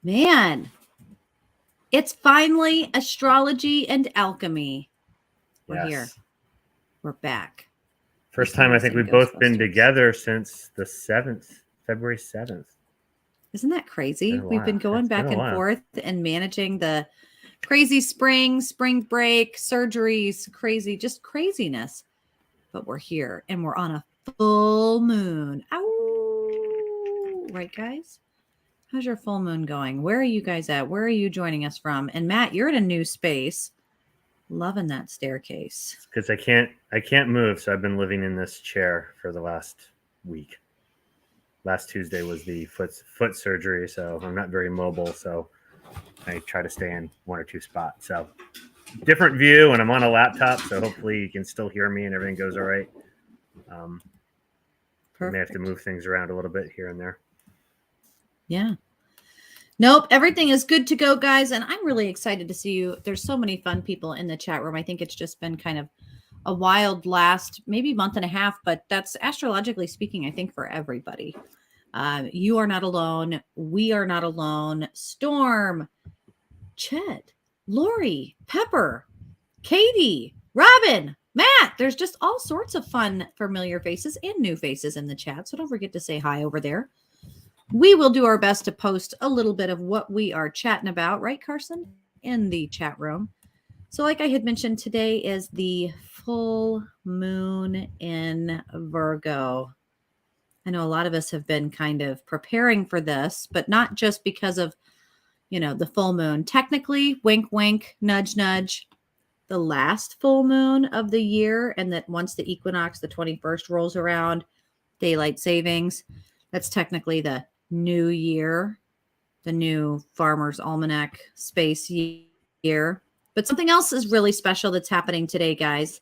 Man, it's finally Astrology and Alchemy. We're here. We're back. First time I think we've both been together since the 7th, February 7th. Isn't that crazy? We've been going back and forth and managing the crazy spring break, surgeries, just craziness. But we're here and we're on a full moon. Ow! Right, guys? How's your full moon going? Where are you guys at? Where are you joining us from? And Matt, you're in a new space. Loving that staircase. Because I can't move, so I've been living in this chair for the last week. Last Tuesday was the foot surgery, so I'm not very mobile. So I try to stay in one or two spots. So different view, and I'm on a laptop, so hopefully you can still hear me and everything goes all right. I may have to move things around a little bit here and there. Yeah. Nope, everything is good to go, guys, and I'm really excited to see you. There's so many fun people in the chat room. I think it's just been kind of a wild last maybe month and a half, but that's astrologically speaking, I think, for everybody. You are not alone. We are not alone. Storm, Chet, Lori, Pepper, Katie, Robin, Matt. There's just all sorts of fun, familiar faces and new faces in the chat, so don't forget to say hi over there. We will do our best to post a little bit of what we are chatting about, right, Carson, in the chat room. So like I had mentioned, today is the full moon in Virgo. I know a lot of us have been kind of preparing for this, but not just because of, the full moon. Technically, wink, wink, nudge, nudge, the last full moon of the year, and that once the equinox, the 21st, rolls around, daylight savings, that's technically the new year, the new Farmer's Almanac space year. But something else is really special that's happening today, guys,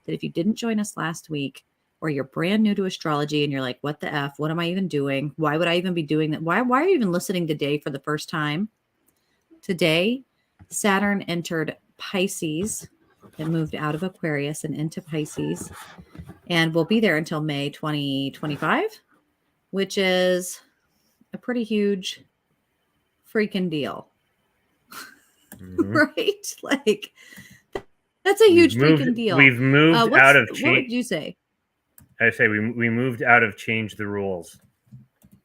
that if you didn't join us last week, or you're brand new to astrology and you're like, what the F? What am I even doing? Why would I even be doing that? Why are you even listening today for the first time? Today, Saturn entered Pisces. It moved out of Aquarius and into Pisces, and will be there until May 2025, which is a pretty huge freaking deal. Mm-hmm. Right? Like, that's a huge freaking deal. We've moved out of change. What would you say? I say we moved out of change the rules.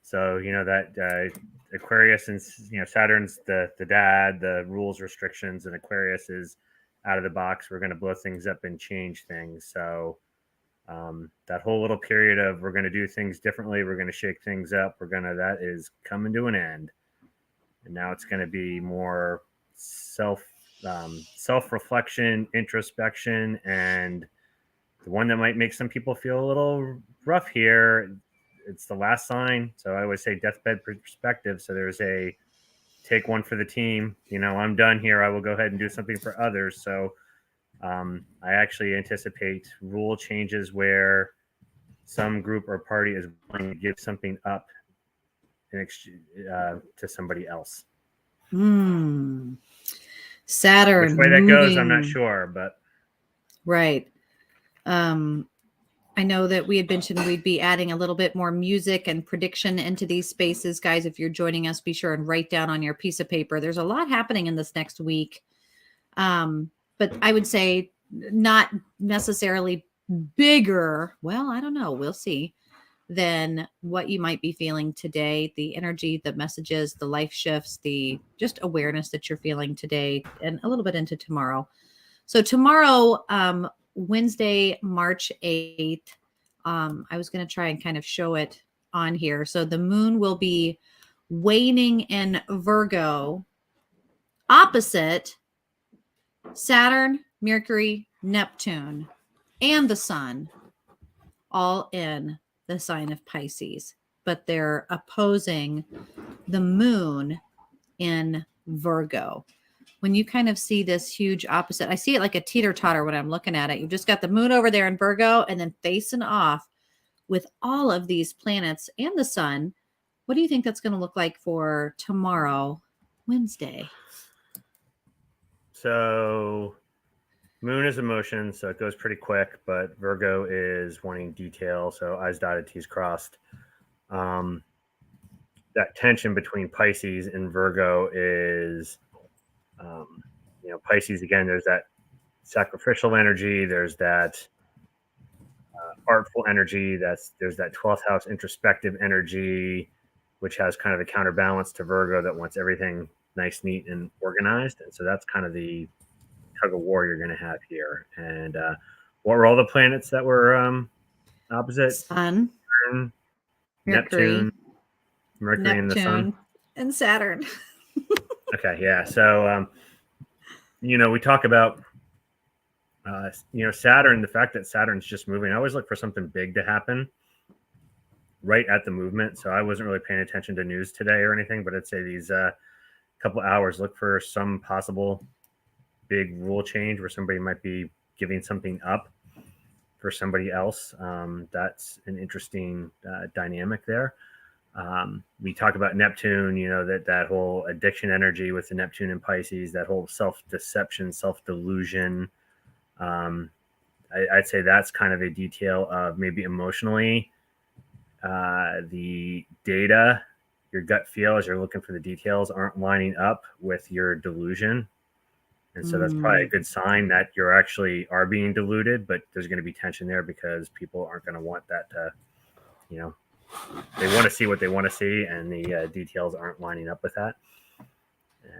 So, that Aquarius and, Saturn's the dad, the rules, restrictions, and Aquarius is out of the box. We're going to blow things up and change things. So that whole little period of we're going to do things differently, we're going to shake things up, that is coming to an end. And now it's going to be more self-reflection, introspection, and the one that might make some people feel a little rough here, it's the last sign. So I always say deathbed perspective. So there's a take one for the team. I'm done here. I will go ahead and do something for others. So I actually anticipate rule changes where some group or party is willing to give something up to somebody else. Saturn. Which way that goes, I'm not sure, but. Right. I know that we had mentioned we'd be adding a little bit more music and prediction into these spaces. Guys, if you're joining us, be sure and write down on your piece of paper. There's a lot happening in this next week. But I would say not necessarily bigger. Well, I don't know. We'll see. Than what you might be feeling today. The energy, the messages, the life shifts, the just awareness that you're feeling today, and a little bit into tomorrow. So tomorrow, Wednesday, March 8th, I was going to try and kind of show it on here. So the moon will be waning in Virgo, opposite Saturn, Mercury, Neptune, and the sun, all in the sign of Pisces, but they're opposing the moon in Virgo. When you kind of see this huge opposite, I see it like a teeter-totter when I'm looking at it. You've just got the moon over there in Virgo and then facing off with all of these planets and the sun. What do you think that's going to look like for tomorrow, Wednesday? So moon is emotion, so it goes pretty quick, but Virgo is wanting detail, so I's dotted, T's crossed. that tension between Pisces and Virgo is, Pisces, again, there's that sacrificial energy, there's that artful energy, there's that 12th house introspective energy, which has kind of a counterbalance to Virgo that wants everything nice, neat, and organized. And so that's kind of the tug of war you're going to have here. And what were all the planets that were opposite? Sun, Saturn, Mercury, Mercury and the Sun, and Saturn. Okay, yeah. So we talk about Saturn. The fact that Saturn's just moving, I always look for something big to happen right at the movement. So I wasn't really paying attention to news today or anything, but I'd say these couple hours, look for some possible big rule change where somebody might be giving something up for somebody else. That's an interesting dynamic there. We talk about Neptune, that whole addiction energy with the Neptune and Pisces, that whole self-deception, self-delusion. I'd say that's kind of a detail of maybe emotionally the data, your gut feel as you're looking for the details aren't lining up with your delusion. And so that's probably a good sign that you're actually are being deluded, but there's going to be tension there because people aren't going to want that to, they want to see what they want to see, and the details aren't lining up with that.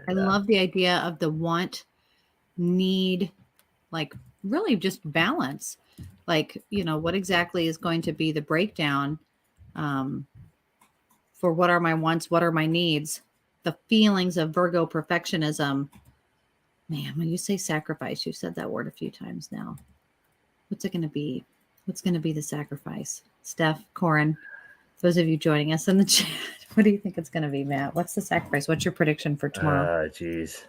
And, I love the idea of the want, need, like really just balance. Like, what exactly is going to be the breakdown for what are my wants, what are my needs, the feelings of Virgo perfectionism. Man, when you say sacrifice, you've said that word a few times now. What's it going to be? What's going to be the sacrifice? Steph, Corin, those of you joining us in the chat, what do you think it's going to be, Matt? What's the sacrifice? What's your prediction for tomorrow? Geez.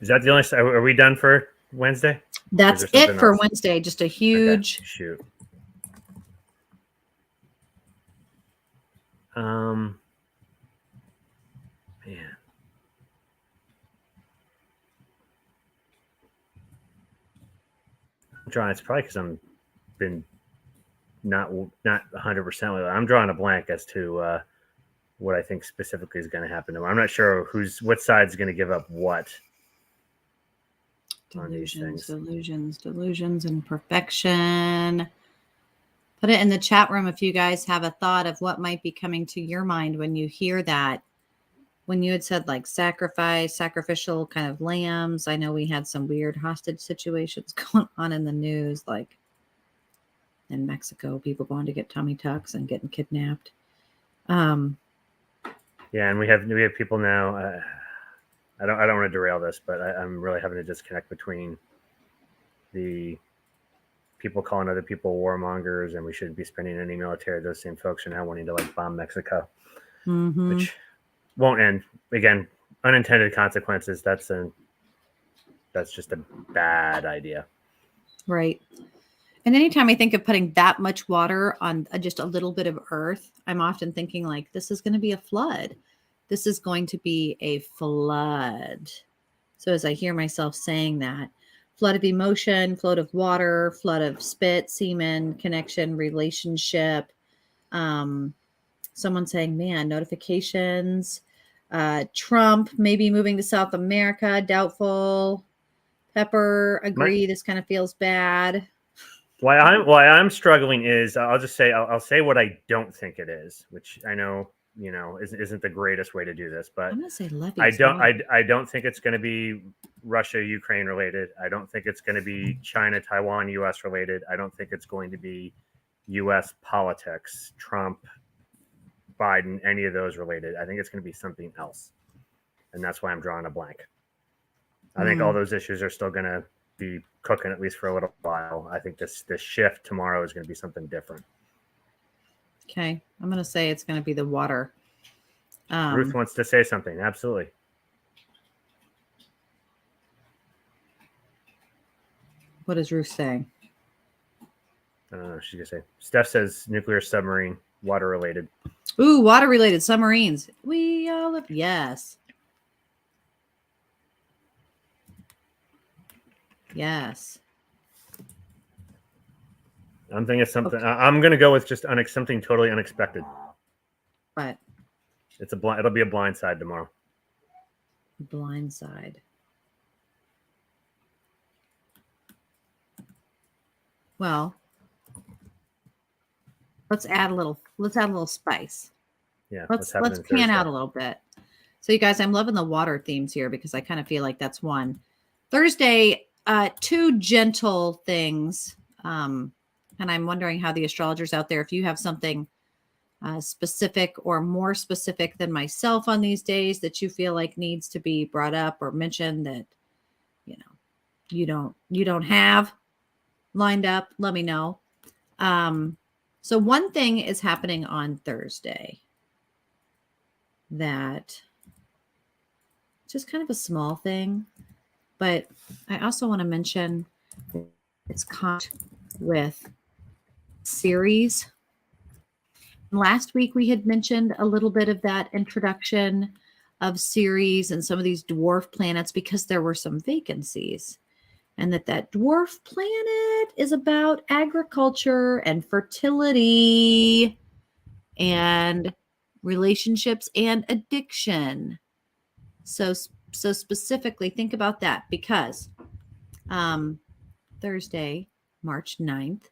Is that the only? Are we done for Wednesday? That's it for Wednesday. Just a huge shoot. Man. I'm drawing. It's probably because I'm been not 100%. I'm drawing a blank as to what I think specifically is going to happen tomorrow. I'm not sure what side's going to give up what. Delusions, and perfection. Put it in the chat room if you guys have a thought of what might be coming to your mind when you hear that. When you had said like sacrificial kind of lambs. I know we had some weird hostage situations going on in the news, like in Mexico, people going to get tummy tucks and getting kidnapped. Yeah, and we have people now. I don't want to derail this, but I'm really having a disconnect between the people calling other people warmongers and we shouldn't be spending any military. Those same folks are now wanting to bomb Mexico, which won't end. Again, unintended consequences. That's just a bad idea. Right. And anytime I think of putting that much water on just a little bit of earth, I'm often thinking like, this is going to be a flood. This is going to be a flood. So as I hear myself saying that, flood of emotion, flood of water, flood of spit, semen, connection, relationship. Someone saying, man, notifications. Trump maybe moving to South America, doubtful. Pepper, agree. This kind of feels bad. Why I'm struggling is I'll just say I'll say what I don't think it is, which I know isn't the greatest way to do this, but I'm gonna say I don't think it's going to be Russia Ukraine related. I don't think it's going to be China Taiwan US related. I don't think it's going to be US politics, Trump, Biden, any of those related. I think it's going to be something else, and that's why I'm drawing a blank. I think all those issues are still going to be cooking at least for a little while. I think this shift tomorrow is going to be something different. Okay, I'm going to say it's going to be the water. Ruth wants to say something. Absolutely. What is Ruth saying? She's going to say. Steph says nuclear submarine, water related. Ooh, water related submarines. We all have. Yes. Yes. I'm thinking of something. I'm going to go with just something totally unexpected. But it'll be a blind side tomorrow. Blind side. Well, let's add a little spice. Yeah. Let's pan out a little bit. So you guys, I'm loving the water themes here because I kind of feel like that's one. Thursday, two gentle things. And I'm wondering how the astrologers out there, if you have something specific or more specific than myself on these days that you feel like needs to be brought up or mentioned that, you don't have lined up, let me know. So one thing is happening on Thursday that just kind of a small thing, but I also want to mention it's caught with Ceres. Last week we had mentioned a little bit of that introduction of Ceres and some of these dwarf planets because there were some vacancies, and that dwarf planet is about agriculture and fertility and relationships and addiction. So specifically think about that because Thursday, March 9th,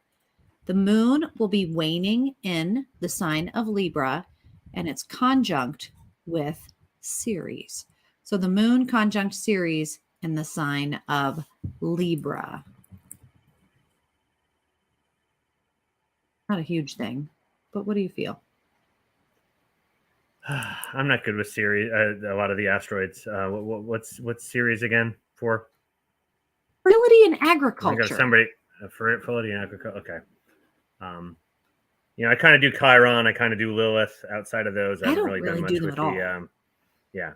the moon will be waning in the sign of Libra, and it's conjunct with Ceres. So the moon conjunct Ceres in the sign of Libra. Not a huge thing, but what do you feel? I'm not good with Ceres. A lot of the asteroids. What's Ceres again for? Fertility and agriculture. I got somebody fertility and agriculture. Okay. I kind of do Chiron. I kind of do Lilith. Outside of those, I haven't really done much with the. Yeah.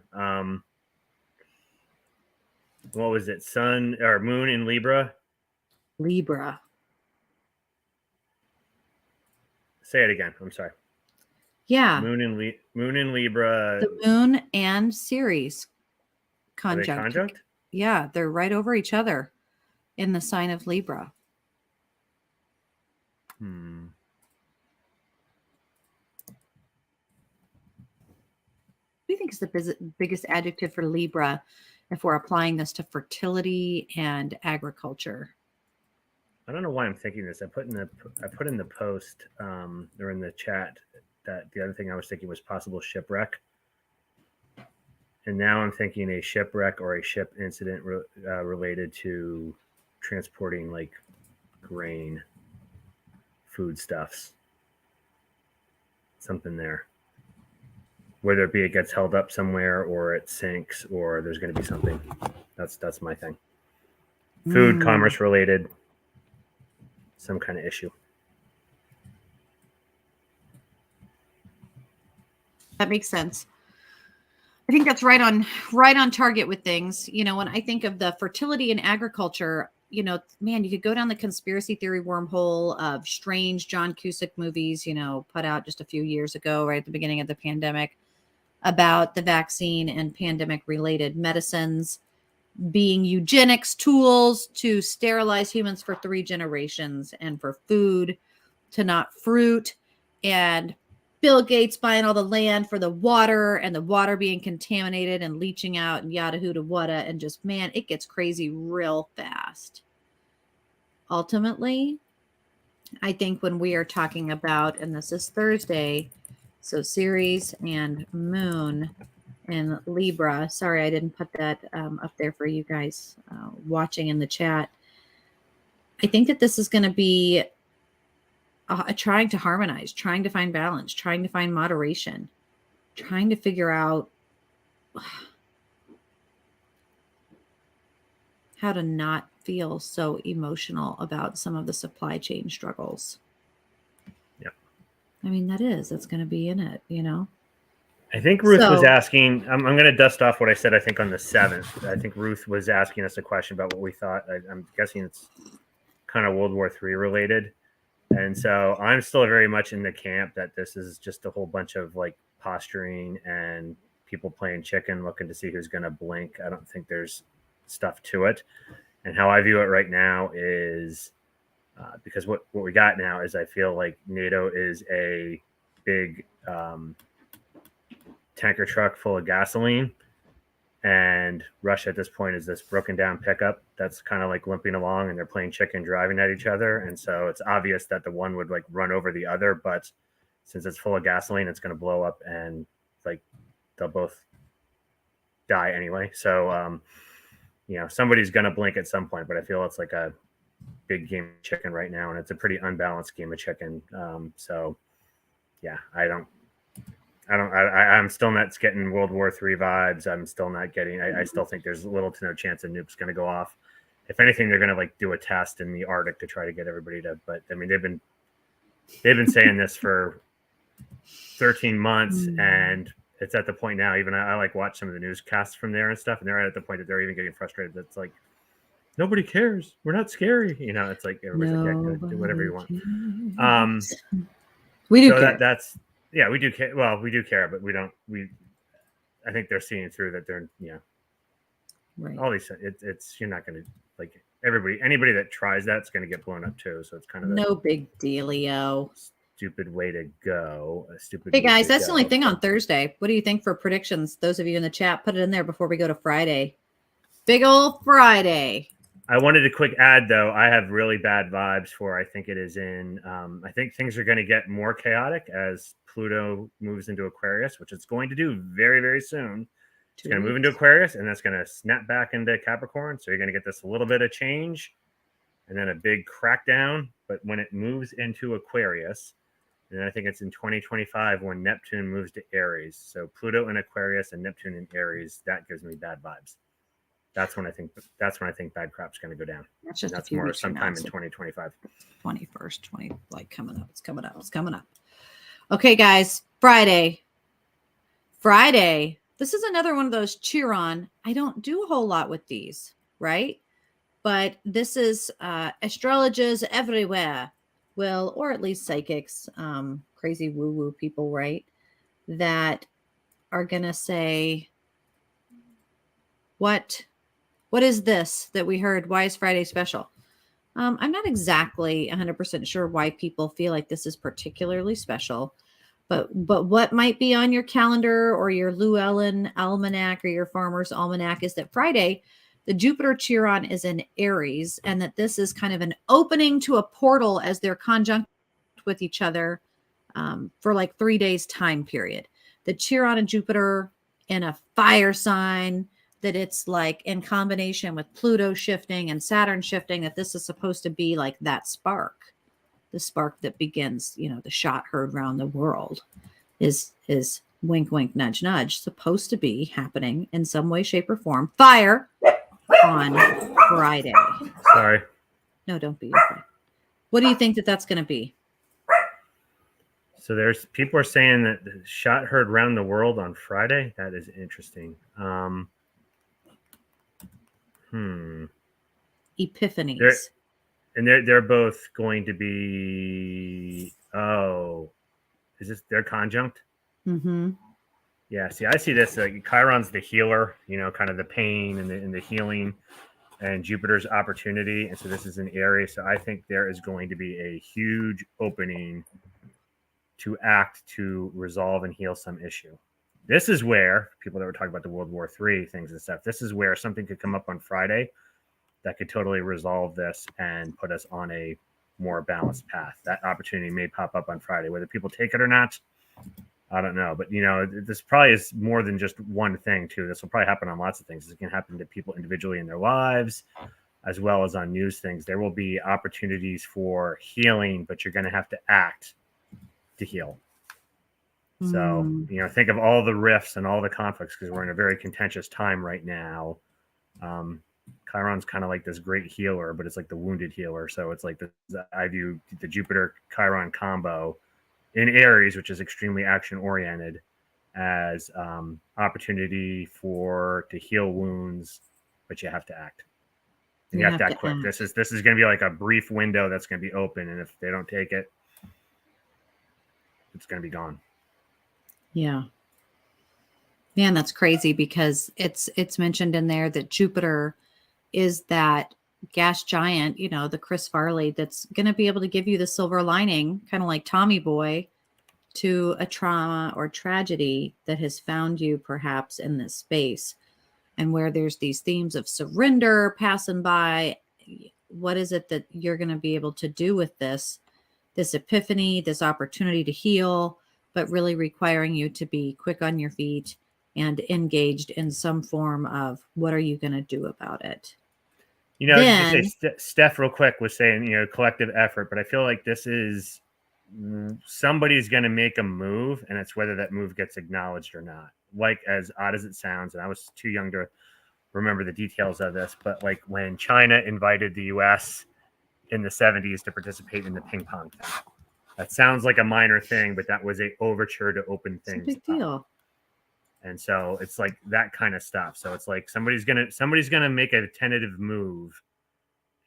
What was it? Sun or Moon in Libra? Libra. Say it again. I'm sorry. Yeah. Moon in Libra. The moon and Ceres conjunct. Yeah, they're right over each other in the sign of Libra. What do you think is the biggest adjective for Libra if we're applying this to fertility and agriculture? I don't know why I'm thinking this. I put in the post or in the chat that the other thing I was thinking was possible shipwreck. And now I'm thinking a shipwreck or a ship incident related to transporting like grain, foodstuffs, something there. Whether it be it gets held up somewhere or it sinks or there's going to be something. That's my thing. Food, commerce related, some kind of issue. That makes sense. I think that's right on target with things. When I think of the fertility and agriculture, man, you could go down the conspiracy theory wormhole of strange John Cusack movies, put out just a few years ago, right at the beginning of the pandemic, about the vaccine and pandemic related medicines being eugenics tools to sterilize humans for 3 generations and for food to not fruit, and Bill Gates buying all the land for the water and the water being contaminated and leaching out and yada huda wada, and just, man, it gets crazy real fast. Ultimately, I think when we are talking about, and this is Thursday, so Ceres and Moon in Libra. Sorry, I didn't put that up there for you guys watching in the chat. I think that this is going to be trying to harmonize, trying to find balance, trying to find moderation, trying to figure out how to not feel so emotional about some of the supply chain struggles. Yep. I mean, that's going to be in it, I think Ruth was asking, I'm going to dust off what I said, I think on the 7th. I think Ruth was asking us a question about what we thought. I'm guessing it's kind of World War III related. And so I'm still very much in the camp that this is just a whole bunch of like posturing and people playing chicken, looking to see who's going to blink. I don't think there's stuff to it. And how I view it right now is because what we got now is I feel like NATO is a big tanker truck full of gasoline, and Russia at this point is this broken down pickup that's kind of like limping along, and they're playing chicken driving at each other. And so it's obvious that the one would like run over the other, but since it's full of gasoline, it's going to blow up and like they'll both die anyway. So, somebody's going to blink at some point, but I feel it's like a big game of chicken right now, and it's a pretty unbalanced game of chicken. So yeah, I'm still not getting World War III vibes. I'm still not getting, I still think there's little to no chance a nuke's going to go off. If anything, they're going to like do a test in the Arctic to try to get everybody to, but I mean, they've been saying this for 13 months, and it's at the point now, even I like watch some of the newscasts from there and stuff, and they're at the point that they're even getting frustrated. That's like, nobody cares. We're not scary. It's like everybody's like, yeah, do whatever you want. We do care. That's yeah, we do care. Well, we do care, but we don't. I think they're seeing through that. They're right. All these. It's you're not going to like anybody that tries that's going to get blown up too. So it's kind of no big dealio. Stupid way to go. Hey guys, that's the only thing on Thursday. What do you think for predictions? Those of you in the chat, put it in there before we go to Friday. Big old Friday. I wanted to quick add though, I have really bad vibes for, I think it is in, I think things are going to get more chaotic as Pluto moves into Aquarius, which it's going to do very, very soon. It's going to move into Aquarius, and that's going to snap back into Capricorn. So you're going to get this little bit of change and then a big crackdown. But when it moves into Aquarius, and I think it's in 2025 when Neptune moves to Aries. So Pluto in Aquarius and Neptune in Aries, that gives me bad vibes. That's when I think bad crap's going to go down. That's more sometime in 2025. 21st, like coming up. It's coming up. Okay, guys, Friday. This is another one of those cheer on. I don't do a whole lot with these, right? But this is astrologers everywhere will, or at least psychics, crazy woo-woo people, right? That are going to say, what is this that we heard? Why is Friday special? I'm not exactly 100% sure why people feel like this is particularly special, but what might be on your calendar or your Llewellyn almanac or your farmer's almanac is that Friday, the Jupiter Chiron is in Aries, and that this is kind of an opening to a portal as they're conjunct with each other for like 3 days time period. The Chiron and Jupiter in a fire sign, that it's like in combination with Pluto shifting and Saturn shifting, that this is supposed to be like that spark, the spark that begins, the shot heard around the world is wink, wink, nudge, nudge, supposed to be happening in some way, shape, or form. Fire on Friday. Sorry. No, don't be afraid. What do you think that's going to be? So there's people are saying that the shot heard around the world on Friday. That is interesting. Epiphanies. They're both going to be. Is this their conjunct? Mm-hmm. Yeah. See, I see this like Chiron's the healer, kind of the pain and the healing, and Jupiter's opportunity, and so this is an Aries. So I think there is going to be a huge opening to act to resolve and heal some issue. This is where people that were talking about the World War III things and stuff, this is where something could come up on Friday that could totally resolve this and put us on a more balanced path. That opportunity may pop up on Friday. Whether people take it or not, I don't know. But, this probably is more than just one thing, too. This will probably happen on lots of things. This can happen to people individually in their lives, as well as on news things. There will be opportunities for healing, but you're going to have to act to heal. So, think of all the rifts and all the conflicts, because we're in a very contentious time right now. Chiron's kind of like this great healer, but it's like the wounded healer. So it's like I view the Jupiter Chiron combo in Aries, which is extremely action oriented, as opportunity to heal wounds, but you have to act. And you have to act quick. This is going to be like a brief window that's going to be open, and if they don't take it, it's going to be gone. Yeah. Man, that's crazy, because it's mentioned in there that Jupiter is that gas giant, the Chris Farley, that's going to be able to give you the silver lining, kind of like Tommy Boy, to a trauma or tragedy that has found you perhaps in this space, and where there's these themes of surrender passing by. What is it that you're going to be able to do with this epiphany, this opportunity to heal, but really requiring you to be quick on your feet and engaged in some form of what are you going to do about it? Just say Steph real quick was saying, collective effort, but I feel like this is somebody's going to make a move, and it's whether that move gets acknowledged or not. Like, as odd as it sounds, and I was too young to remember the details of this, but like when China invited the US in the 70s to participate in the ping pong thing. That sounds like a minor thing, but that was a overture to open things. It's a big deal. And so it's like that kind of stuff. So it's like somebody's gonna make a tentative move,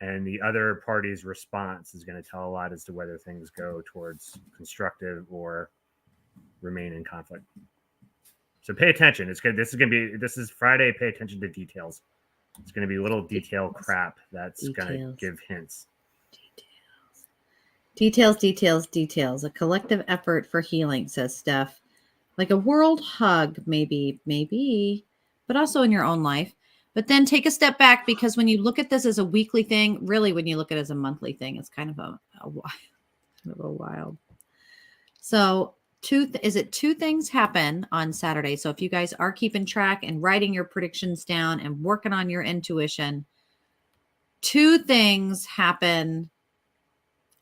and the other party's response is going to tell a lot as to whether things go towards constructive or remain in conflict. So pay attention. It's good. This is Friday. Pay attention to details. It's going to be little detail crap that's going to give hints. Details. A collective effort for healing, says Steph. Like a world hug, maybe, but also in your own life. But then take a step back, because when you look at this as a weekly thing, really, when you look at it as a monthly thing, it's kind of a wild. So two things happen on Saturday. So if you guys are keeping track and writing your predictions down and working on your intuition, 2 things happen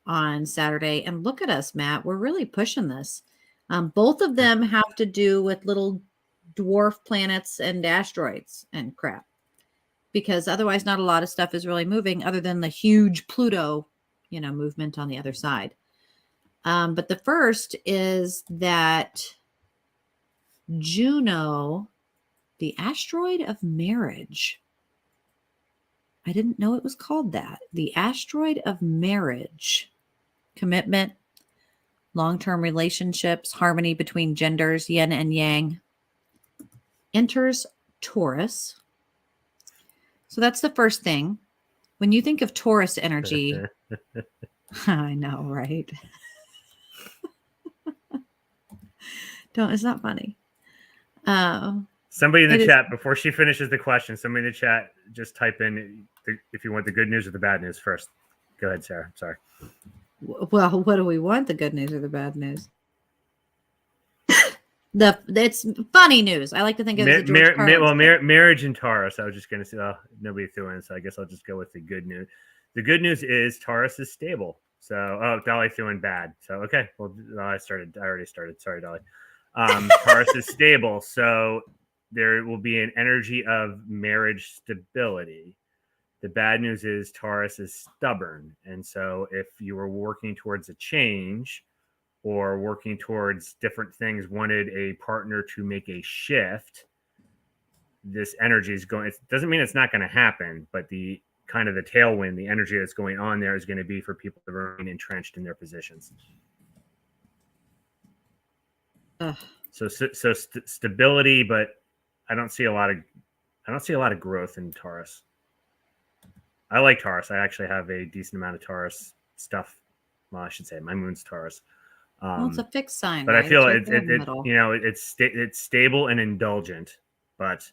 on Saturday. And look at us, Matt. We're really pushing this. Both of them have to do with little dwarf planets and asteroids and crap, because otherwise not a lot of stuff is really moving other than the huge Pluto, movement on the other side. But the first is that Juno, the asteroid of marriage. I didn't know it was called that. The asteroid of marriage. Commitment, long-term relationships, harmony between genders, yin and yang, enters Taurus. So that's the first thing. When you think of Taurus energy, I know, right? It's not funny. Somebody in the chat, before she finishes the question, somebody in the chat, just type in if you want the good news or the bad news first. Go ahead, Sarah. Sorry. Well, what do we want? The good news or the bad news? It's funny news. I like to think of it as marriage in Taurus. I was just going to say, nobody threw in, so I guess I'll just go with the good news. The good news is Taurus is stable. So, Dolly threw in bad. So, okay. Well, I already started. Sorry, Dolly. Taurus is stable. So there will be an energy of marriage stability. The bad news is Taurus is stubborn. And so if you were working towards a change or working towards different things, wanted a partner to make a shift, this energy is going, it doesn't mean it's not going to happen, but the kind of the tailwind, the energy that's going on there is going to be for people to remain entrenched in their positions. So stability, but I don't see a lot of growth in Taurus. I like Taurus. I actually have a decent amount of Taurus stuff. Well, I should say my moon's Taurus. Well, it's a fixed sign, but right? I feel it's stable and indulgent. But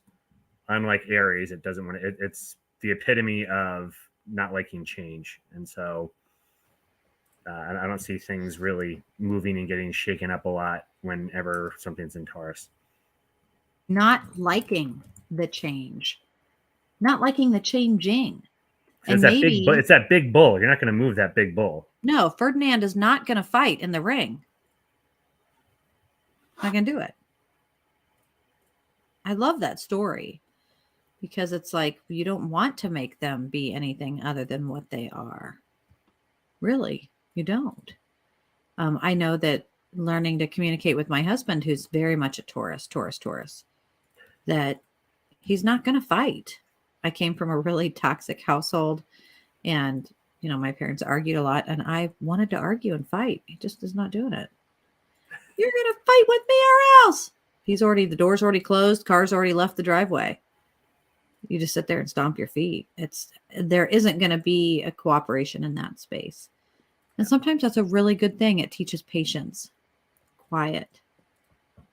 unlike Aries, it doesn't want to. It's the epitome of not liking change, and so I don't see things really moving and getting shaken up a lot whenever something's in Taurus. Not liking the change, not liking the changing. And it's that big bull. You're not going to move that big bull. No, Ferdinand is not going to fight in the ring. Not going to do it. I love that story, because it's like you don't want to make them be anything other than what they are. Really, you don't. I know that learning to communicate with my husband, who's very much a Taurus, that he's not going to fight. I came from a really toxic household, and, my parents argued a lot, and I wanted to argue and fight. He just is not doing it. You're going to fight with me or else. The door's already closed. Car's already left the driveway. You just sit there and stomp your feet. There isn't going to be a cooperation in that space. And sometimes that's a really good thing. It teaches patience, quiet,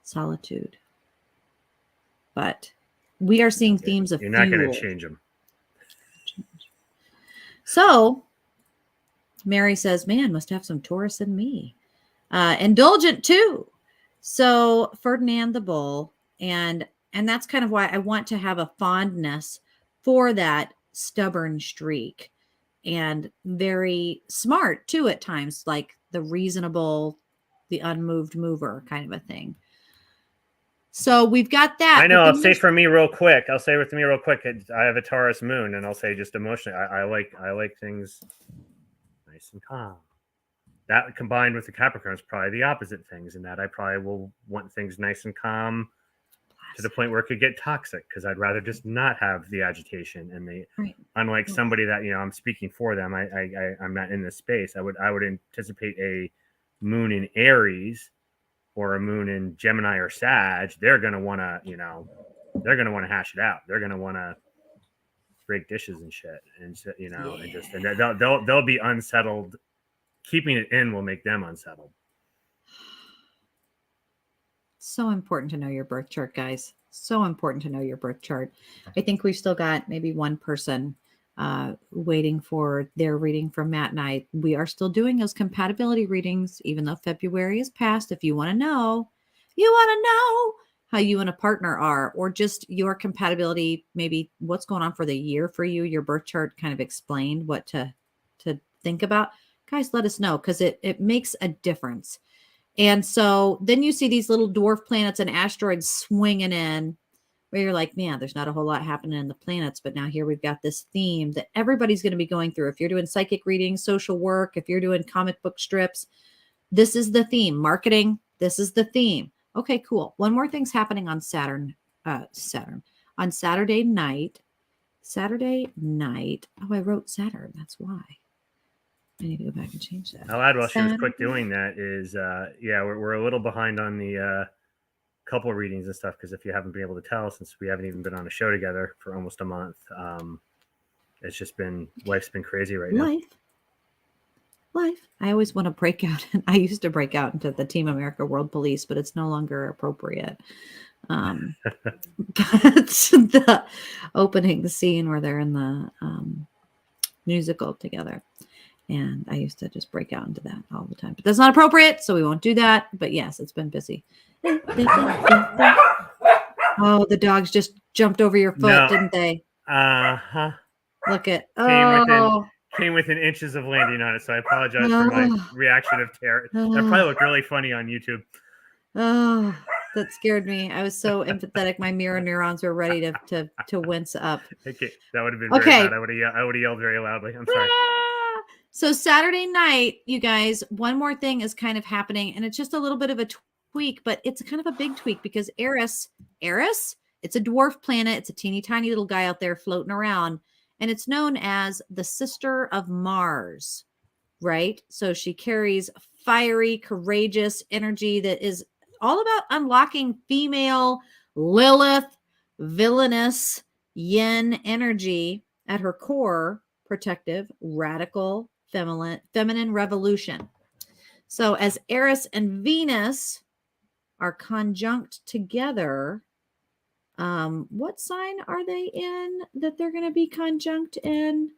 solitude. But we are seeing themes of You're not going to fuel. change them. So Mary says, man, must have some Taurus in me. Indulgent too. So Ferdinand the Bull, and that's kind of why I want to have a fondness for that stubborn streak, and very smart too at times, like the reasonable, the unmoved mover kind of a thing. So we've got that. I know. I'll say for me real quick. I have a Taurus moon, and I'll say just emotionally, I like things nice and calm. That combined with the Capricorn is probably the opposite things, in that I probably will want things nice and calm to the point where it could get toxic, because I'd rather just not have the agitation. And unlike somebody that, I'm speaking for them, I'm not in this space. I would anticipate a moon in Aries or a moon in Gemini or Sag. They're gonna want to hash it out. They're gonna want to break dishes and shit, and they'll be unsettled. Keeping it in will make them unsettled. So important to know your birth chart, guys. So important to know your birth chart. I think we've still got maybe one person waiting for their reading from Matt and I. We are still doing those compatibility readings, even though February is past. If you want to know how you and a partner are, or just your compatibility, maybe what's going on for the year for you, your birth chart kind of explained what to think about. Guys, let us know, because it makes a difference. And so then you see these little dwarf planets and asteroids swinging in, where you're like, man, there's not a whole lot happening in the planets. But now here we've got this theme that everybody's going to be going through. If you're doing psychic readings, social work, if you're doing comic book strips, this is the theme. Marketing, this is the theme. Okay, cool. One more thing's happening on Saturday night. Oh, I wrote Saturn. That's why. I need to go back and change that. I'll add, while she was quick doing that, is we're a little behind on the couple readings and stuff, because if you haven't been able to tell, since we haven't even been on a show together for almost a month, it's just been, life's been crazy right now. Life. I always want to break out, and I used to break out into the Team America World Police, but it's no longer appropriate. But the opening scene where they're in the musical together. And I used to just break out into that all the time. But that's not appropriate, so we won't do that. But yes, it's been busy. Oh, the dogs just jumped over your foot, didn't they? Uh-huh. Look at came within inches of landing on it, so I apologize for my reaction of terror. That probably looked really funny on YouTube. Oh, that scared me. I was so empathetic. My mirror neurons were ready to wince up. Okay, that would have been very bad. I would have yelled very loudly. I'm sorry. So Saturday night, you guys, one more thing is kind of happening, and it's just a little bit of a tweak, but it's kind of a big tweak, because Eris, it's a dwarf planet. It's a teeny tiny little guy out there floating around, and it's known as the sister of Mars, right? So she carries fiery, courageous energy that is all about unlocking female Lilith, villainous yin energy at her core, protective, radical, feminine revolution. So as Eris and Venus are conjunct together, what sign are they in that they're going to be conjunct in?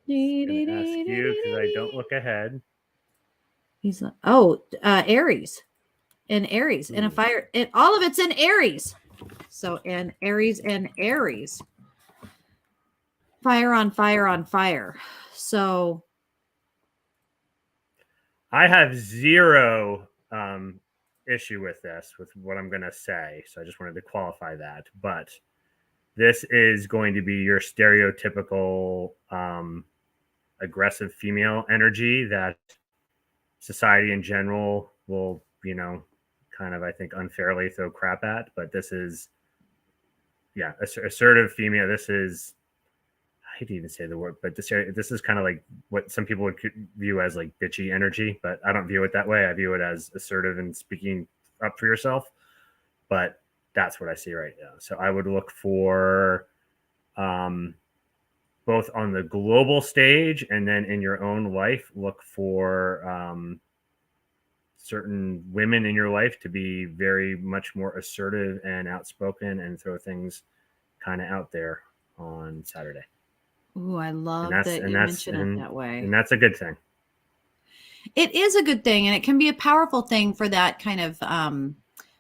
I'm going to ask you, because I don't look ahead. He's like, Aries. In Aries, in a fire, all of it's in Aries. So in Aries and Aries. Fire on fire on fire. So I have zero issue with this, with what I'm going to say. So I just wanted to qualify that. But this is going to be your stereotypical aggressive female energy that society in general will, kind of, I think, unfairly throw crap at. But this is, assertive female. This is, I hate to even say the word, but this is kind of like what some people would view as like bitchy energy, but I don't view it that way. I view it as assertive and speaking up for yourself. But that's what I see right now. So I would look for both on the global stage and then in your own life. Look for certain women in your life to be very much more assertive and outspoken and throw things kind of out there on Saturday. Ooh, I And love that's that and you that's mention it that way. and that's a good thing. It is a good thing, and it can be a powerful thing for that kind of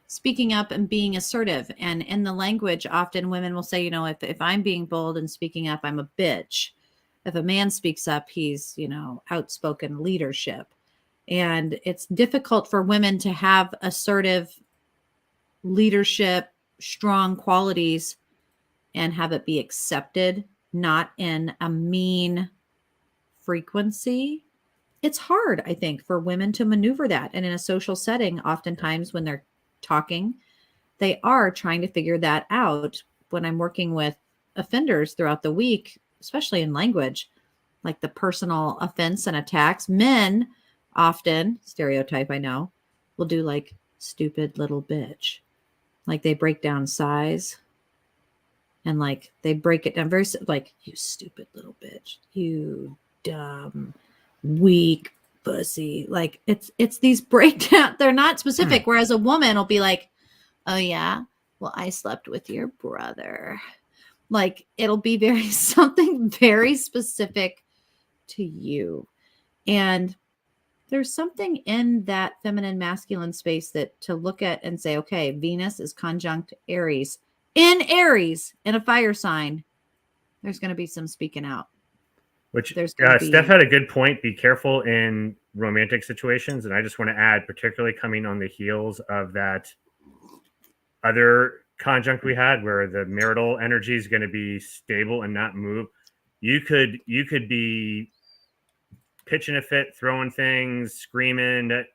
speaking up and being assertive. And in the language, often women will say, if I'm being bold and speaking up, I'm a bitch. If a man speaks up, he's, outspoken leadership. And it's difficult for women to have assertive leadership, strong qualities, and have it be accepted, not in a mean frequency. It's hard, I think, for women to maneuver that. And in a social setting, oftentimes when they're talking, they are trying to figure that out. When I'm working with offenders throughout the week, especially in language, like the personal offense and attacks, men often, stereotype I know, will do like stupid little bitch. Like they break down size and like they break it down very like, you stupid little bitch, you dumb, weak pussy. Like it's these breakdown. They're not specific. Whereas a woman will be like, oh yeah, well, I slept with your brother. Like it'll be very something very specific to you. And there's something in that feminine masculine space that to look at and say, okay, Venus is conjunct Aries. In Aries, in a fire sign, there's going to be some speaking out. Which there's going to be... Steph had a good point. Be careful in romantic situations. And I just want to add, particularly coming on the heels of that other conjunct we had where the marital energy is going to be stable and not move. You could be pitching a fit, throwing things, screaming that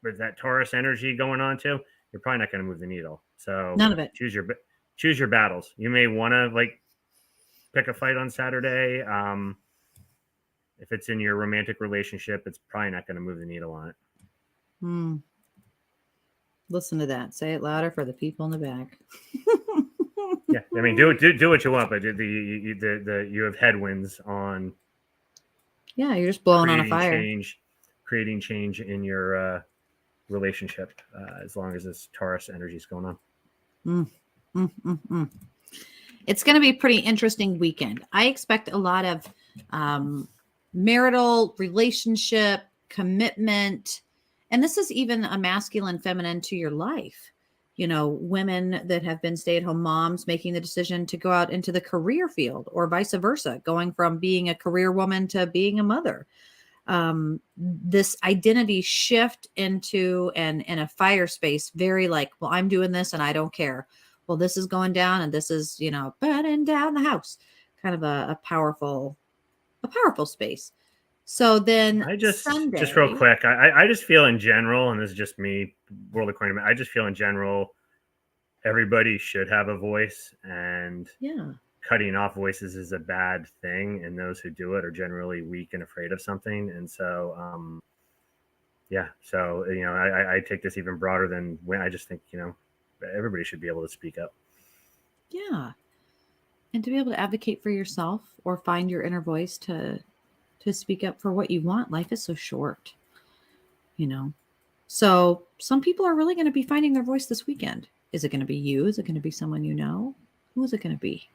with that Taurus energy going on too. You're probably not going to move the needle. So none of it. Choose your battles. You may want to like pick a fight on Saturday. If it's in your romantic relationship, it's probably not going to move the needle on it. Listen to that. Say it louder for the people in the back. Yeah, I mean, do what you want, but you have headwinds on. Yeah, you're just blowing on a fire. Creating change in your relationship, as long as this Taurus energy is going on. It's going to be a pretty interesting weekend. I expect a lot of marital relationship commitment, and this is even a masculine feminine to your life. Women that have been stay-at-home moms making the decision to go out into the career field, or vice versa, going from being a career woman to being a mother. This identity shift into and in a fire space, very like, well, I'm doing this and I don't care. Well, this is going down and this is, burning down the house. Kind of a powerful space. So then Sunday, just real quick, I just feel in general, and this is just me, world according to me, I just feel in general, everybody should have a voice, and cutting off voices is a bad thing, and those who do it are generally weak and afraid of something. And so so I take this even broader than when I just think everybody should be able to speak up. Yeah. And to be able to advocate for yourself or find your inner voice to speak up for what you want. Life is so short, So some people are really going to be finding their voice this weekend. Is it going to be you? Is it going to be someone you know? Who is it going to be?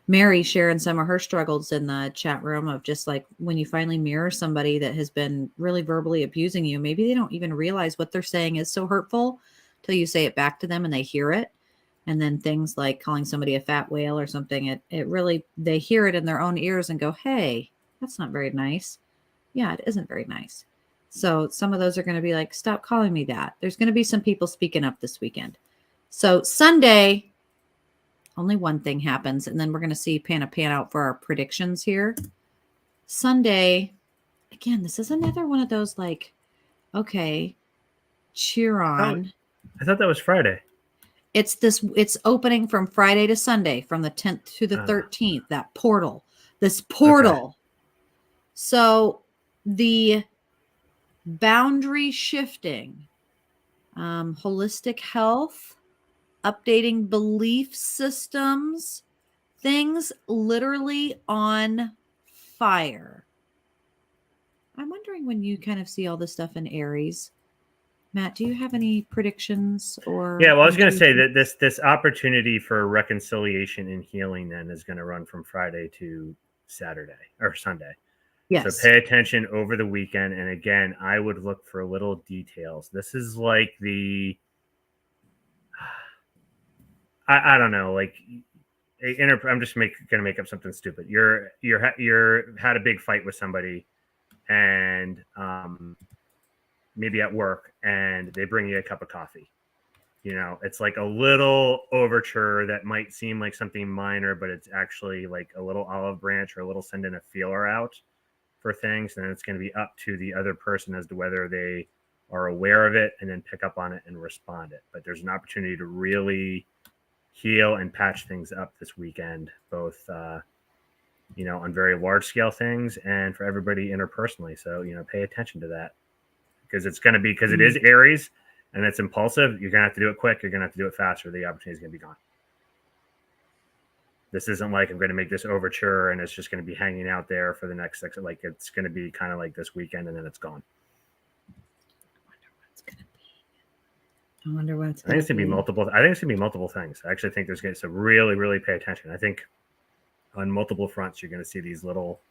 Mary sharing some of her struggles in the chat room of just like when you finally mirror somebody that has been really verbally abusing you, maybe they don't even realize what they're saying is so hurtful till you say it back to them and they hear it. And then things like calling somebody a fat whale or something, it really, they hear it in their own ears and go, hey, that's not very nice. Yeah, it isn't very nice. So some of those are going to be like, stop calling me that. There's going to be some people speaking up this weekend. So Sunday, only one thing happens, and then we're going to see pan out for our predictions here. Sunday, again, this is another one of those like, okay, cheer on. Oh, I thought that was Friday. It's opening from Friday to Sunday, from the 10th to the 13th, that portal, this portal. Okay. So the boundary shifting, holistic health, updating belief systems, things literally on fire. I'm wondering when you kind of see all this stuff in Aries. Matt, do you have any predictions or? Yeah, well, I was going to say that this opportunity for reconciliation and healing then is going to run from Friday to Saturday or Sunday. Yes. So pay attention over the weekend. And again, I would look for little details. This is like I don't know, like I'm just going to make up something stupid. You're had a big fight with somebody, and maybe at work, and they bring you a cup of coffee. You know, it's like a little overture that might seem like something minor, but it's actually like a little olive branch or a little sending a feeler out for things. And it's going to be up to the other person as to whether they are aware of it and then pick up on it and respond it. But there's an opportunity to really heal and patch things up this weekend, both, you know, on very large scale things and for everybody interpersonally. So, you know, pay attention to that, because it's going to be, because it is Aries and it's impulsive. You're going to have to do it quick. You're going to have to do it faster. The opportunity is going to be gone. This isn't like I'm going to make this overture and it's just going to be hanging out there for the next 6. Like, it's going to be kind of like this weekend and then it's gone. I wonder what it's going to be. I think it's going to be multiple. I think it's going to be multiple things. I actually think there's going to, so really, really pay attention. I think on multiple fronts, you're going to see these little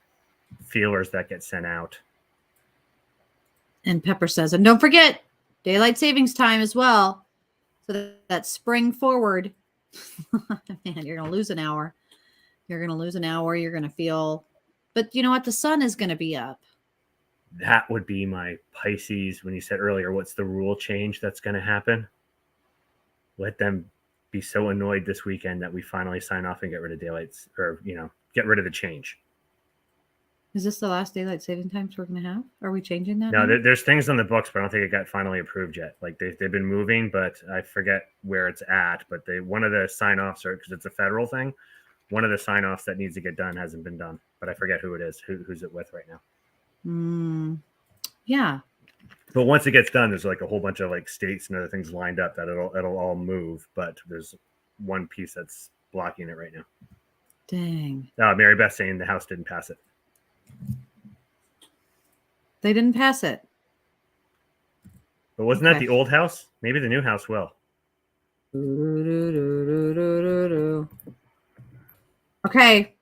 feelers that get sent out. And Pepper says, and don't forget daylight savings time as well. So that spring forward, man, you're going to lose an hour. You're going to lose an hour. You're going to feel, but you know what? The sun is going to be up. That would be my Pisces. When you said earlier, what's the rule change that's going to happen? Let them be so annoyed this weekend that we finally sign off and get rid of daylights, or, you know, get rid of the change. Is this the last daylight saving times we're going to have? Are we changing that? No, there's things on the books, but I don't think it got finally approved yet. Like they've been moving, but I forget where it's at. But one of the sign-offs, or because it's a federal thing, one of the sign-offs that needs to get done hasn't been done. But I forget who it is, who's it with right now. Yeah. But once it gets done, there's like a whole bunch of like states and other things lined up that it'll all move. But there's one piece that's blocking it right now. Dang. Mary Beth saying the House didn't pass it. They didn't pass it. But wasn't that the old house? Maybe the new house will. Okay.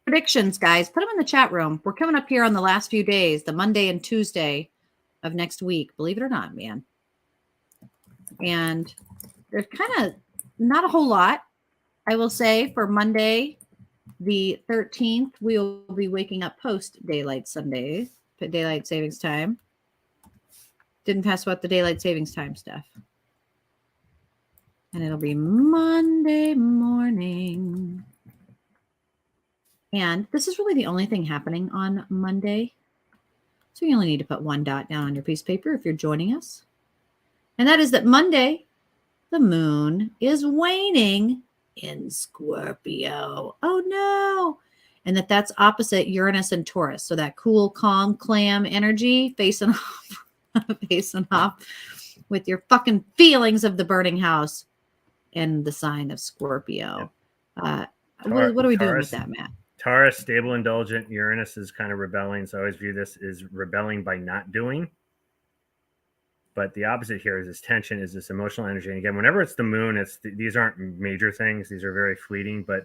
Predictions, guys. Put them in the chat room. We're coming up here on the last few days, the Monday and Tuesday of next week. Believe it or not, man. And there's kind of not a whole lot, I will say, for Monday, the 13th. We'll be waking up post daylight Sunday. Daylight savings time. Didn't pass what the daylight savings time stuff. And it'll be Monday morning. And this is really the only thing happening on Monday. So you only need to put one dot down on your piece of paper if you're joining us. And that is that Monday, the moon is waning in Scorpio. Oh no. And that's opposite Uranus and Taurus. So that cool, calm, clam energy facing off with your fucking feelings of the burning house and the sign of Scorpio. What are we doing with that, Matt? Taurus, stable, indulgent. Uranus is kind of rebelling. So I always view this as rebelling by not doing. But the opposite here is this tension, is this emotional energy. And again, whenever it's the moon, these aren't major things. These are very fleeting, but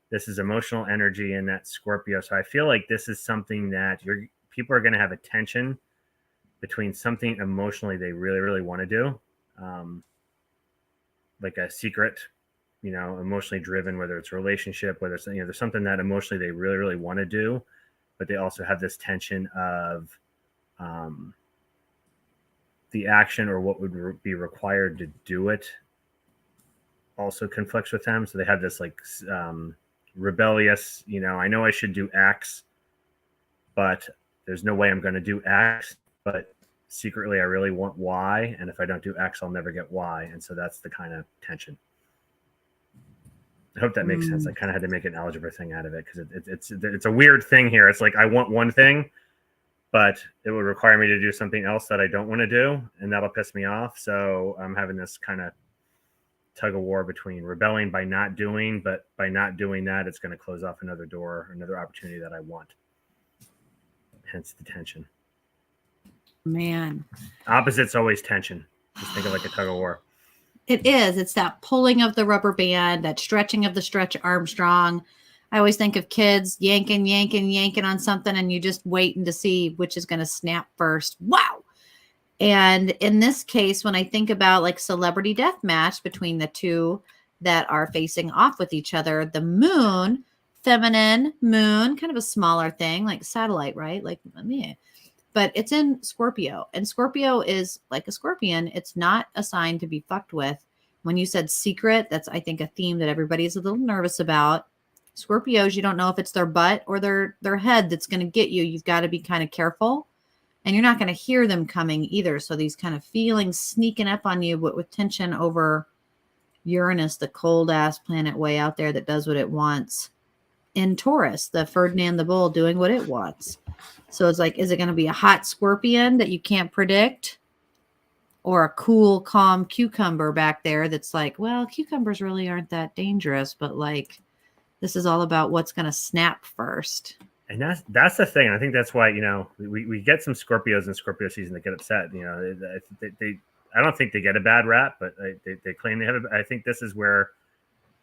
this is emotional energy in that Scorpio. So I feel like this is something that people are going to have a tension between something emotionally they really, really want to do, like a secret, you know, emotionally driven, whether it's a relationship, whether it's, you know, there's something that emotionally they really, really want to do, but they also have this tension of the action or what would be required to do it also conflicts with them. So they have this like rebellious, you know, I know I should do X, but there's no way I'm going to do X, but secretly I really want Y. And if I don't do X, I'll never get Y. And so that's the kind of tension. I hope that makes sense. I kind of had to make an algebra thing out of it because it's a weird thing here. It's like I want one thing, but it would require me to do something else that I don't want to do, and that'll piss me off. So I'm having this kind of tug of war between rebelling by not doing, but by not doing that, it's going to close off another door, another opportunity that I want. Hence the tension. Man. Opposite's always tension. Just think of like a tug of war. It is. It's that pulling of the rubber band, that stretching of the Stretch Armstrong. I always think of kids yanking on something, and you just waiting to see which is going to snap first. Wow. And in this case, when I think about like celebrity death match between the two that are facing off with each other, the moon, feminine moon, kind of a smaller thing, like satellite, right? Like, yeah. But it's in Scorpio, and Scorpio is like a scorpion. It's not a sign to be fucked with. When you said secret, that's, I think, a theme that everybody's a little nervous about. Scorpios, you don't know if it's their butt or their head that's going to get you. You've got to be kind of careful, and you're not going to hear them coming either. So these kind of feelings sneaking up on you, but with tension over Uranus, the cold ass planet way out there that does what it wants. In Taurus, the Ferdinand the Bull doing what it wants. So it's like, is it going to be a hot scorpion that you can't predict, or a cool, calm cucumber back there that's like, well, cucumbers really aren't that dangerous, but like, this is all about what's going to snap first. And that's the thing. I think that's why, we get some Scorpios in Scorpio season that get upset. I don't think they get a bad rap, but they claim they have I think this is where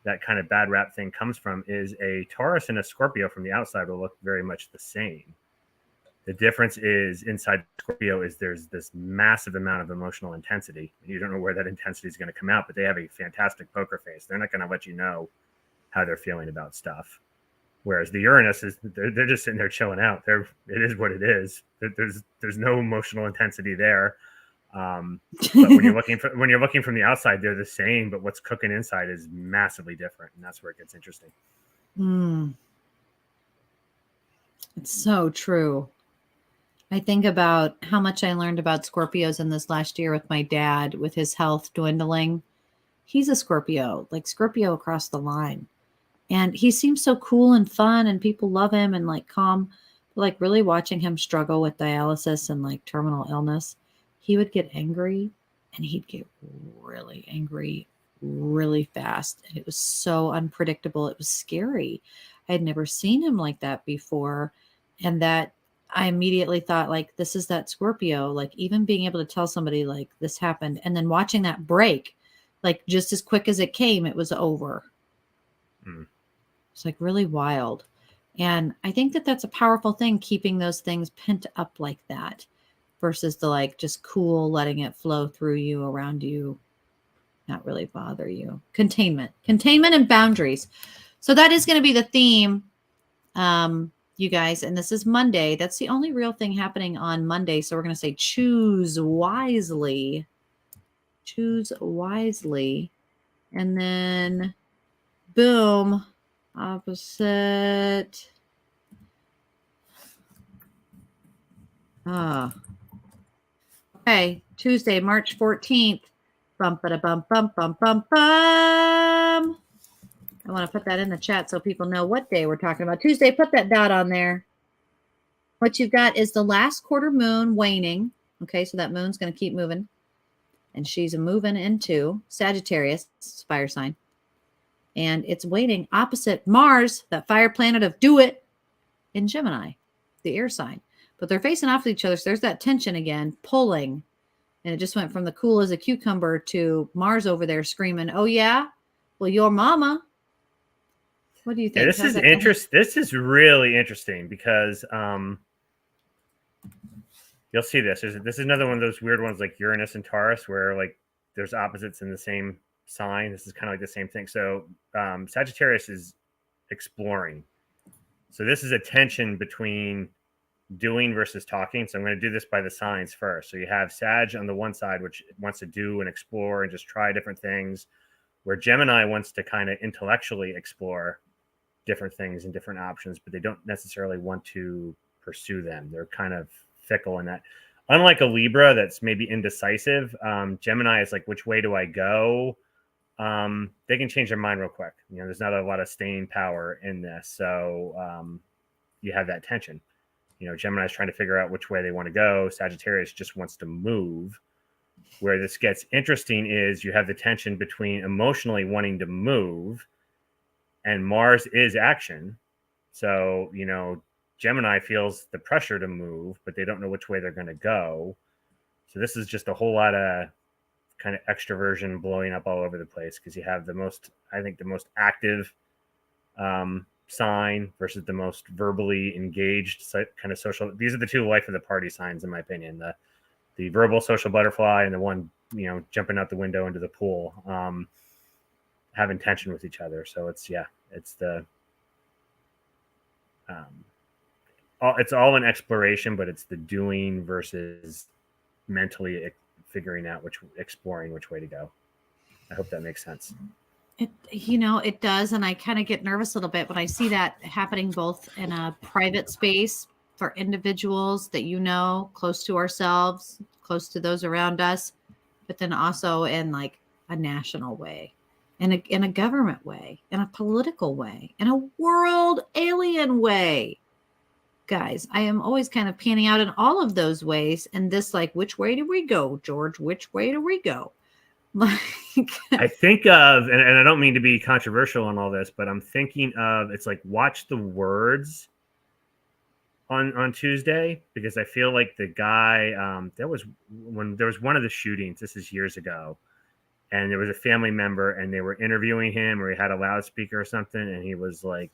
that kind of bad rap thing comes from. Is a Taurus and a Scorpio from the outside will look very much the same. The difference is inside Scorpio is there's this massive amount of emotional intensity. You don't know where that intensity is going to come out, but they have a fantastic poker face. They're not going to let you know how they're feeling about stuff. Whereas the Uranus is they're just sitting there chilling out. It is what it is. There's no emotional intensity there. But when you're looking from the outside, they're the same. But what's cooking inside is massively different, and that's where it gets interesting. It's so true. I think about how much I learned about Scorpios in this last year with my dad, with his health dwindling. He's a Scorpio, like Scorpio across the line. And he seems so cool and fun, and people love him and like calm. Like really watching him struggle with dialysis and like terminal illness, he would get angry, and he'd get really angry really fast. And it was so unpredictable. It was scary. I had never seen him like that before. And that I immediately thought, like, this is that Scorpio, like even being able to tell somebody like this happened, and then watching that break, like just as quick as it came, it was over. It's like really wild. And I think that that's a powerful thing, keeping those things pent up like that versus the like just cool, letting it flow through you, around you, not really bother you. Containment and boundaries. So that is going to be the theme, you guys. And this is Monday. That's the only real thing happening on Monday. So we're going to say choose wisely. Choose wisely. And then boom, opposite. Okay, Tuesday, March 14th. Bum, ba, bum, bum, bum, bum, bum. I want to put that in the chat so people know what day we're talking about. Tuesday, put that dot on there. What you've got is the last quarter moon waning. Okay, so that moon's going to keep moving. And she's moving into Sagittarius, fire sign. And it's waiting opposite Mars, that fire planet of do it, in Gemini, the air sign. But they're facing off with each other. So there's that tension again, pulling. And it just went from the cool as a cucumber to Mars over there screaming, oh, yeah? Well, your mama. What do you think? Yeah, this is really interesting because you'll see this. This is another one of those weird ones like Uranus and Taurus where like there's opposites in the same sign. This is kind of like the same thing. So Sagittarius is exploring. So this is a tension between doing versus talking. So I'm going to do this by the signs first. So you have Sag on the one side, which wants to do and explore and just try different things, where Gemini wants to kind of intellectually explore different things and different options, but they don't necessarily want to pursue them. They're kind of fickle in that. Unlike a Libra that's maybe indecisive, Gemini is like, which way do I go? They can change their mind real quick. There's not a lot of staying power in this. So you have that tension. Gemini is trying to figure out which way they want to go. Sagittarius just wants to move. Where this gets interesting is you have the tension between emotionally wanting to move, and Mars is action. So, Gemini feels the pressure to move, but they don't know which way they're going to go. So this is just a whole lot of kind of extroversion blowing up all over the place, because you have the most active sign versus the most verbally engaged kind of social. These are the two life of the party signs, in my opinion. The verbal social butterfly and the one, jumping out the window into the pool, having tension with each other. So it's the, it's all an exploration, but it's the doing versus mentally figuring out exploring which way to go. I hope that makes sense. It does. And I kind of get nervous a little bit when I see that happening both in a private space for individuals that, close to ourselves, close to those around us, but then also in like a national way, in a government way, in a political way, in a world alien way. Guys, I am always kind of panning out in all of those ways. And this, like, which way do we go, George? Which way do we go? Like, I think of, and I don't mean to be controversial on all this, but I'm thinking of, it's like, watch the words on Tuesday, because I feel like the guy, there was one of the shootings, this is years ago, and there was a family member and they were interviewing him, or he had a loudspeaker or something, and he was like,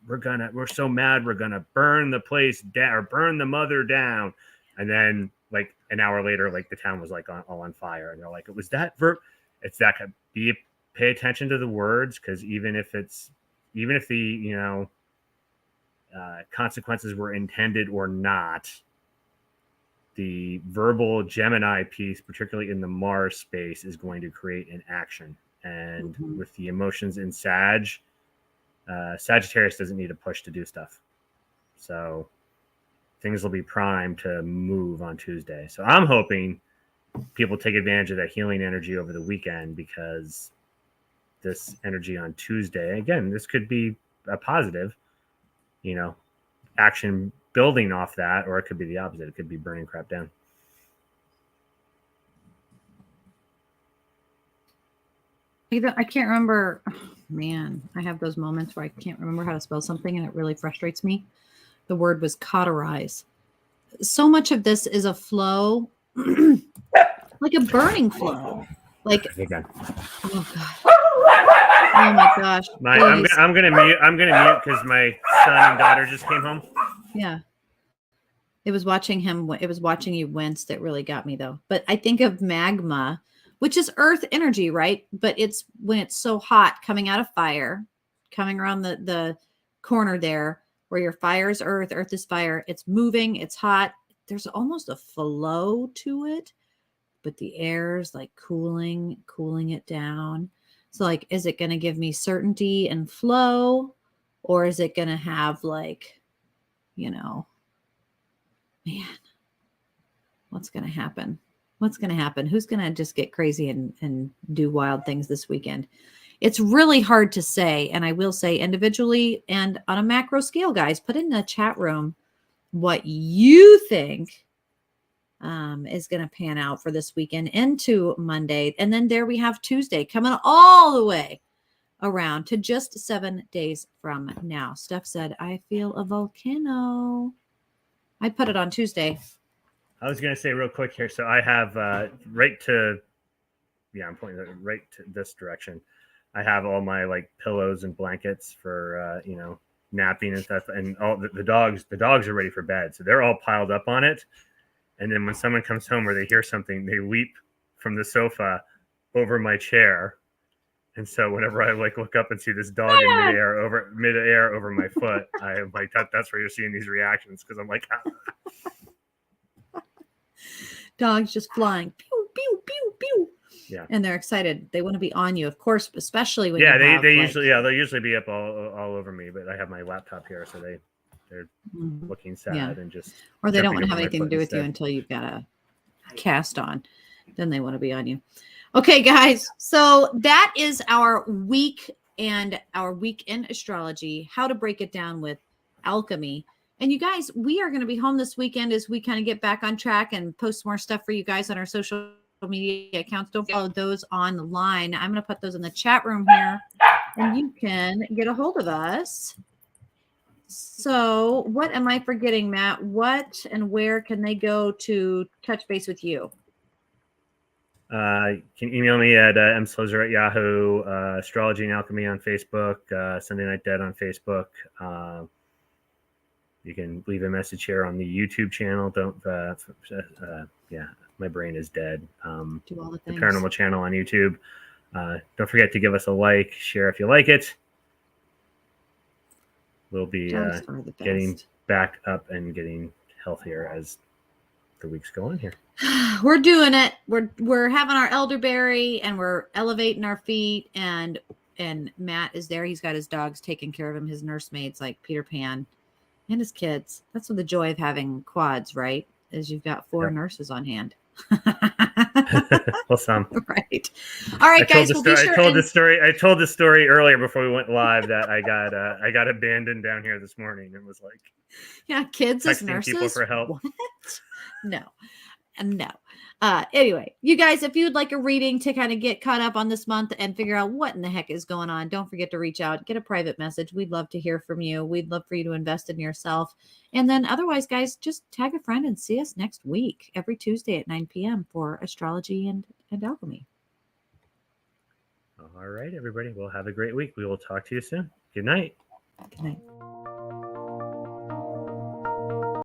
we're so mad, we're gonna burn the place down, or burn the mother down. And then like an hour later, like the town was like all on fire, and they're like, it was that it's that. Pay attention to the words, because even if the consequences were intended or not, the verbal Gemini piece, particularly in the Mars space, is going to create an action. And with the emotions in Sagittarius doesn't need a push to do stuff. So things will be primed to move on Tuesday. So I'm hoping people take advantage of that healing energy over the weekend, because this energy on Tuesday, again, this could be a positive, action building off that, or it could be the opposite. It could be burning crap down. I can't remember. Oh, man, I have those moments where I can't remember how to spell something, and it really frustrates me. The word was cauterize. So much of this is a flow, like a burning flow. Like, oh god, oh my gosh! I'm gonna mute because my son and daughter just came home. Yeah, it was watching you wince that really got me, though. But I think of magma, which is earth energy, right? But it's when it's so hot, coming out of fire, coming around the corner there, where your fire is earth is fire. It's moving, it's hot. There's almost a flow to it, but the air is like cooling it down. So like, is it going to give me certainty and flow, or is it going to have like, man, what's going to happen? What's going to happen? Who's going to just get crazy and do wild things this weekend? It's really hard to say. And I will say individually and on a macro scale, guys, put in the chat room what you think is going to pan out for this weekend into Monday. And then there we have Tuesday coming all the way around to just 7 days from now. Steph said, I feel a volcano. I put it on Tuesday. I was going to say real quick here. So I have I'm pointing right to this direction. I have all my like pillows and blankets for, napping and stuff. And all the dogs are ready for bed. So they're all piled up on it. And then when someone comes home or they hear something, they leap from the sofa over my chair. And so whenever I like look up and see this dog in midair over my foot, I am like, that's where you're seeing these reactions. Cause I'm like, Dogs just flying, pew, pew, pew, pew. Yeah, and they're excited. They want to be on you, of course, especially when they'll usually be up all over me. But I have my laptop here, so they're looking sad and just, or they don't want to have anything to do with you until you've got a cast on. Then they want to be on you. Okay, guys. So that is our week and our week in astrology. How to break it down with alchemy. And you guys, we are going to be home this weekend as we kind of get back on track and post more stuff for you guys on our social media accounts. Don't follow those online. I'm going to put those in the chat room here, and you can get a hold of us. So what am I forgetting, Matt? What and where can they go to touch base with you? You can email me at mslozer at Yahoo, Astrology and Alchemy on Facebook, Sunday Night Dead on Facebook. You can leave a message here on the YouTube channel. Don't, yeah, my brain is dead. Do all the The things. Paranormal channel on YouTube. Don't forget to give us a like, share if you like it. We'll be getting back up and getting healthier as the weeks go on here. We're doing it. We're having our elderberry and we're elevating our feet, and Matt is there. He's got his dogs taking care of him, his nursemaids like Peter Pan, and his kids. That's what the joy of having quads, right? Is you've got 4 nurses on hand. Well, some. Right. All right, guys. I told the story earlier before we went live that I got abandoned down here this morning and was like, yeah, kids as nurses. People for help. What? No. Anyway, you guys, if you'd like a reading to kind of get caught up on this month and figure out what in the heck is going on, don't forget to reach out, get a private message. We'd love to hear from you. We'd love for you to invest in yourself. And then otherwise, guys, just tag a friend and see us next week, every Tuesday at 9 p.m. for Astrology and Alchemy. All right, everybody. Well, have a great week. We will talk to you soon. Good night. Good night.